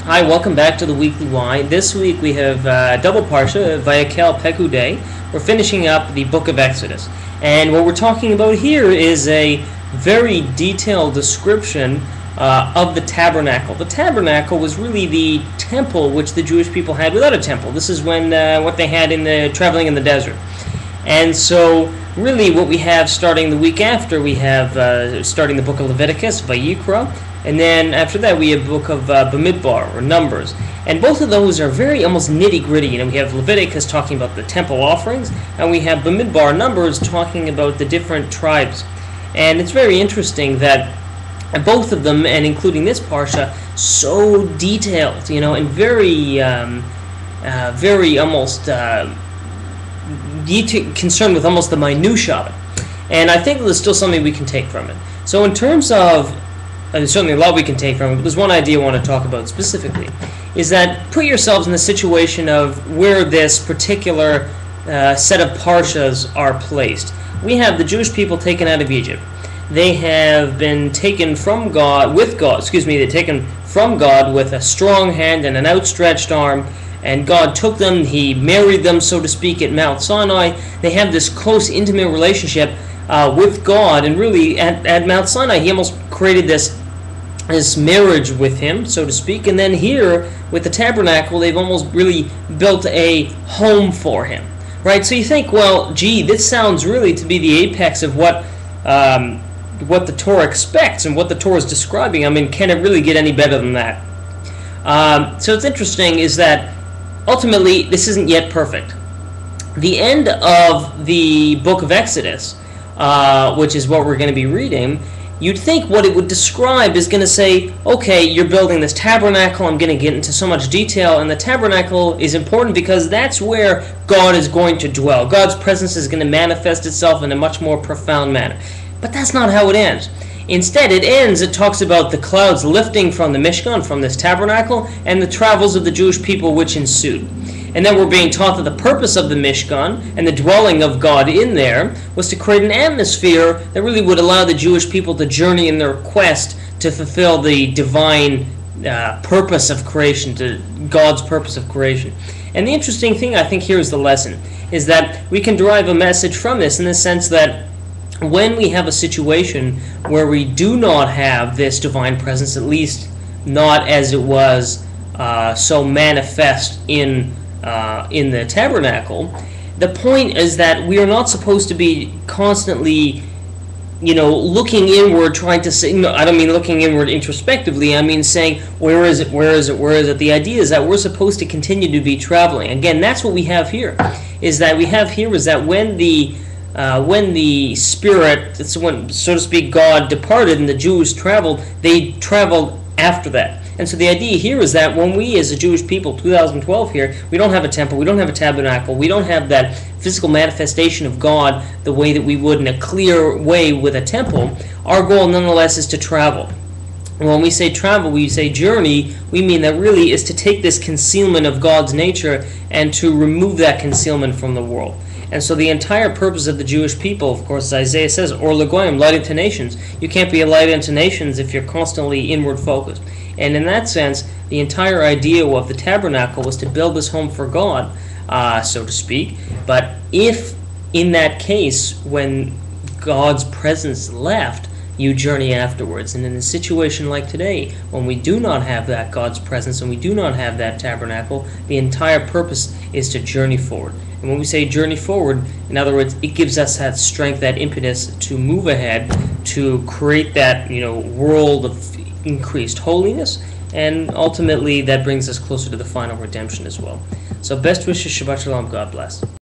Hi, welcome back to the Weekly Why. This week we have double parsha, Vayakhel-Pekudei. We're finishing up the book of Exodus. And what we're talking about here is a very detailed description of the Tabernacle. The Tabernacle was really the temple which the Jewish people had without a temple. This is when what they had in the traveling in the desert. And so really what we have starting the week after, we have starting the book of Leviticus, Vayikra, and then after that we have the book of Bamidbar, or Numbers. And both of those are very almost nitty-gritty. You know, we have Leviticus talking about the temple offerings, and we have Bamidbar, Numbers, talking about the different tribes. And it's very interesting that both of them, and including this parsha, so detailed, you know, and very almost concerned with almost the minutiae of it. And I think there's still something we can take from it. So in terms of, there's certainly a lot we can take from it, but there's one idea I want to talk about specifically, is that put yourselves in the situation of where this particular set of parshas are placed. We have the Jewish people taken out of Egypt. They have been taken from God, they're taken from God with a strong hand and an outstretched arm, and God took them, He married them, so to speak, at Mount Sinai. They have this close, intimate relationship with God, and really at Mount Sinai He almost created this marriage with Him, so to speak, and then here with the tabernacle they've almost really built a home for Him, right? So you think, well, gee, this sounds really to be the apex of what the Torah expects and what the Torah is describing. I mean, can it really get any better than that? So it's interesting is that ultimately this isn't yet perfect. The end of the book of Exodus, which is what we're going to be reading, you'd think what it would describe is going to say, okay, you're building this tabernacle, I'm going to get into so much detail, and the tabernacle is important because that's where God is going to dwell. God's presence is going to manifest itself in a much more profound manner. But that's not how it ends. Instead, it talks about the clouds lifting from the Mishkan, from this tabernacle, and the travels of the Jewish people which ensued. And then we're being taught that the purpose of the Mishkan and the dwelling of God in there was to create an atmosphere that really would allow the Jewish people to journey in their quest to fulfill the divine purpose of creation, to God's purpose of creation. And the interesting thing, I think, here is the lesson, is that we can derive a message from this in the sense that when we have a situation where we do not have this divine presence, at least not as it was so manifest in the tabernacle, the point is that we are not supposed to be constantly, looking inward, trying to say, no, I don't mean looking inward introspectively, I mean saying, where is it, where is it, where is it? The idea is that we're supposed to continue to be traveling. Again, that's what we have here, is that when the Spirit, so to speak, God departed and the Jews traveled, they traveled after that. And so the idea here is that when we as a Jewish people, 2012 here, we don't have a temple, we don't have a tabernacle, we don't have that physical manifestation of God the way that we would in a clear way with a temple, our goal nonetheless is to travel. And when we say travel, we say journey, we mean that really is to take this concealment of God's nature and to remove that concealment from the world. And so the entire purpose of the Jewish people, of course, as Isaiah says, or Legoyim, light unto nations. You can't be a light unto nations if you're constantly inward focused. And in that sense, the entire idea of the tabernacle was to build this home for God, so to speak. But if, in that case, when God's presence left, you journey afterwards. And in a situation like today, when we do not have that God's presence and we do not have that tabernacle, the entire purpose is to journey forward. And when we say journey forward, in other words, it gives us that strength, that impetus to move ahead, to create that world of increased holiness, and ultimately that brings us closer to the final redemption as well. So best wishes, Shabbat Shalom, God bless.